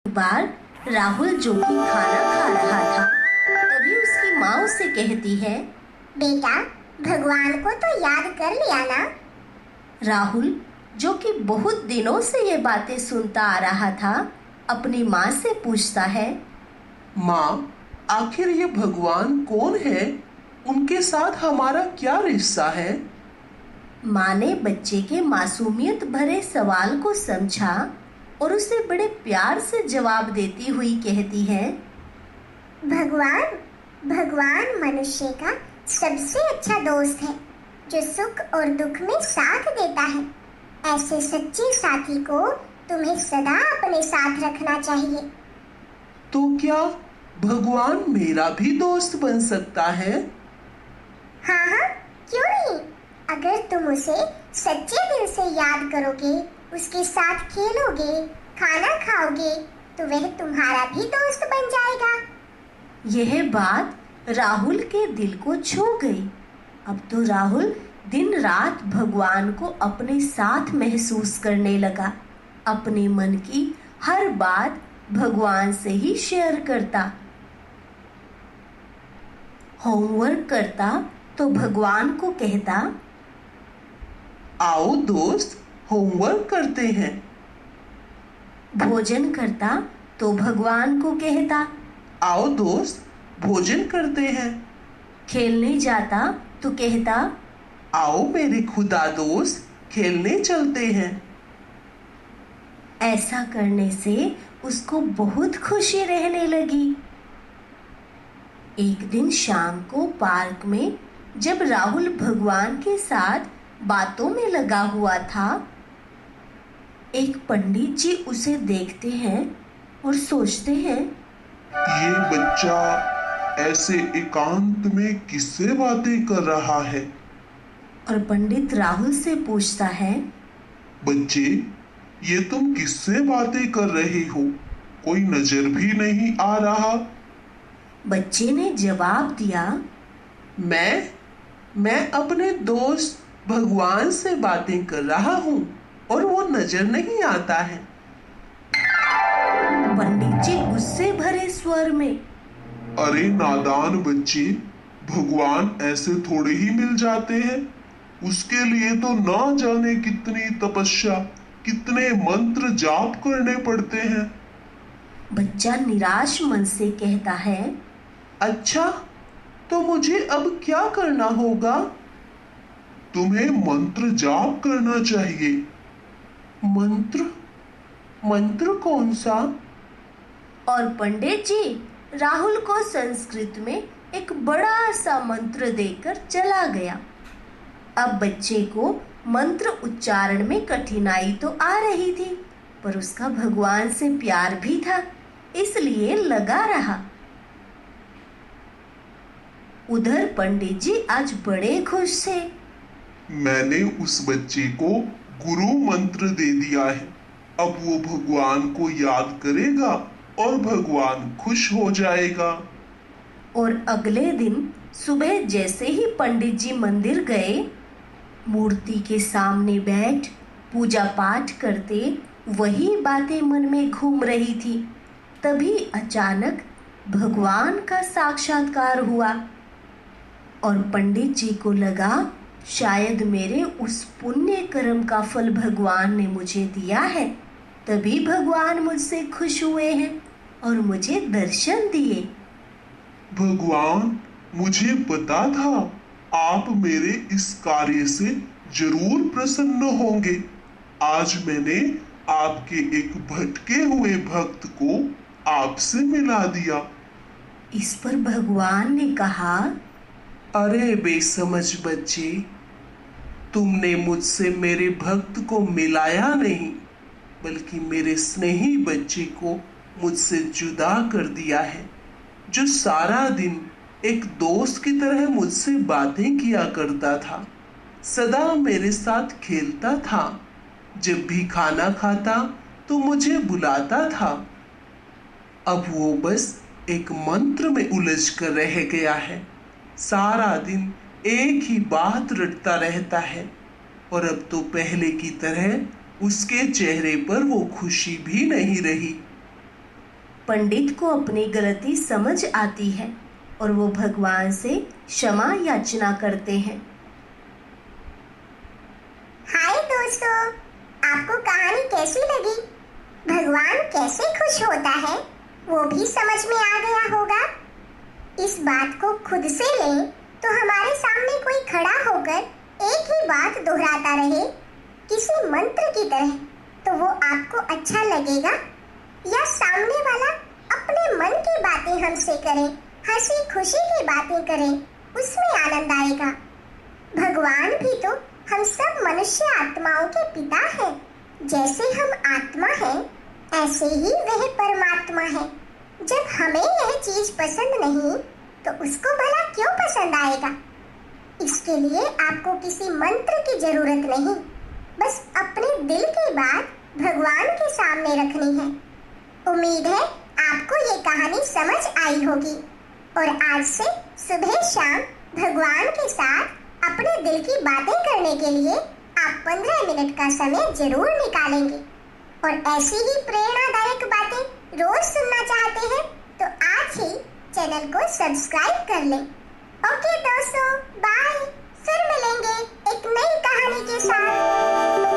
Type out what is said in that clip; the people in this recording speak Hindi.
बार राहुल जो कि खाना खा रहा था, तभी उसकी माँ उसे कहती है, बेटा, भगवान को तो याद कर लिया ना। राहुल जो कि बहुत दिनों से ये बातें सुनता आ रहा था, अपनी माँ से पूछता है, माँ, आखिर ये भगवान कौन है? उनके साथ हमारा क्या रिश्ता है? माँ ने बच्चे के मासूमियत भरे सवाल को समझा और उसे बड़े प्यार से जवाब देती हुई कहती है, भगवान भगवान मनुष्य का सबसे अच्छा दोस्त है, जो सुख और दुख में साथ देता है। ऐसे सच्चे साथी को तुम्हें सदा अपने साथ रखना चाहिए। तो क्या भगवान मेरा भी दोस्त बन सकता है? हाँ हाँ, क्यों नहीं। अगर तुम उसे सच्चे दिल से याद करोगे, उसके साथ खेलोगे, खाना खाओगे, तो वह तुम्हारा भी दोस्त बन जाएगा। यह बात राहुल के दिल को छू गई। अब तो राहुल दिन रात भगवान को अपने साथ महसूस करने लगा। अपने मन की हर बात भगवान से ही शेयर करता। होमवर्क करता तो भगवान को कहता, आओ दोस्त, होमवर्क करते हैं। भोजन करता तो भगवान को कहता, आओ दोस्त, भोजन करते हैं। खेलने जाता तो कहता, आओ मेरे खुदा दोस्त, खेलने चलते हैं। ऐसा करने से उसको बहुत खुशी रहने लगी। एक दिन शाम को पार्क में जब राहुल भगवान के साथ बातों में लगा हुआ था, एक पंडित जी उसे देखते हैं और सोचते हैं, ये बच्चा ऐसे एकांत में किससे बातें कर रहा है? और पंडित राहुल से पूछता है, बच्चे, ये तुम किससे बातें कर रहे हो? कोई नजर भी नहीं आ रहा। बच्चे ने जवाब दिया, मैं अपने दोस्त भगवान से बातें कर रहा हूँ और वो नजर नहीं आता है। पंडित जी गुस्से भरे स्वर में, अरे नादान बच्चे, भगवान ऐसे थोड़े ही मिल जाते हैं। उसके लिए तो ना जाने कितनी तपस्या, कितने मंत्र जाप करने पड़ते हैं। बच्चा निराश मन से कहता है, अच्छा, तो मुझे अब क्या करना होगा? तुम्हें मंत्र जाप करना चाहिए। मंत्र? मंत्र कौन सा? और पंडित जी राहुल को संस्कृत में एक बड़ा सा मंत्र देकर चला गया। अब बच्चे को मंत्र उच्चारण में कठिनाई तो आ रही थी, पर उसका भगवान से प्यार भी था, इसलिए लगा रहा। उधर पंडित जी आज बड़े खुश थे। मैंने उस बच्चे को गुरु मंत्र दे दिया है। अब वो भगवान को याद करेगा और भगवान खुश हो जाएगा। और अगले दिन सुबह जैसे ही पंडित जी मंदिर गए, मूर्ति के सामने बैठ पूजा पाठ करते वही बातें मन में घूम रही थी। तभी अचानक भगवान का साक्षात्कार हुआ और पंडित जी को लगा, शायद मेरे उस पुण्य कर्म का फल भगवान ने मुझे दिया है, तभी भगवान मुझसे खुश हुए हैं और मुझे दर्शन दिए। भगवान, मुझे पता था आप मेरे इस कार्य से जरूर प्रसन्न होंगे। आज मैंने आपके एक भटके हुए भक्त को आपसे मिला दिया। इस पर भगवान ने कहा, अरे बेसमझ बच्चे, तुमने मुझसे मेरे भक्त को मिलाया नहीं, बल्कि मेरे स्नेही बच्चे को मुझसे जुदा कर दिया है, जो सारा दिन एक दोस्त की तरह मुझसे बातें किया करता था, सदा मेरे साथ खेलता था, जब भी खाना खाता तो मुझे बुलाता था। अब वो बस एक मंत्र में उलझ कर रह गया है, सारा दिन एक ही बात रटता रहता है, और अब तो पहले की तरह उसके चेहरे पर वो खुशी भी नहीं रही। पंडित को अपनी गलती समझ आती है और वो भगवान से क्षमा याचना करते हैं। हाय दोस्तों, आपको कहानी कैसी लगी? भगवान कैसे खुश होता है वो भी समझ में आ गया होगा। इस बात को खुद से लें तो हमारे सामने कोई खड़ा होकर एक ही बात दोहराता रहे किसी मंत्र की तरह, तो वो आपको अच्छा लगेगा? या सामने वाला अपने मन की बातें हमसे करे, हंसी खुशी की बातें करे, उसमें आनंद आएगा। भगवान भी तो हम सब मनुष्य आत्माओं के पिता हैं। जैसे हम आत्मा हैं, ऐसे ही वह परमात्मा है। जब हमें यह चीज पसंद नहीं तो उसको भला क्यों पसंद आएगा? इसके लिए आपको किसी मंत्र की जरूरत नहीं, बस अपने दिल की बात भगवान के सामने रखनी है। उम्मीद है आपको ये कहानी समझ आई होगी और आज से सुबह शाम भगवान के साथ अपने दिल की बातें करने के लिए आप 15 मिनट का समय जरूर निकालेंगे। और ऐसी ही प्रेरणादायक बातें रोज सुनना चाहते हैं तो आज ही चैनल को सब्सक्राइब कर लें। ओके दोस्तों, बाय। फिर मिलेंगे एक नई कहानी के साथ।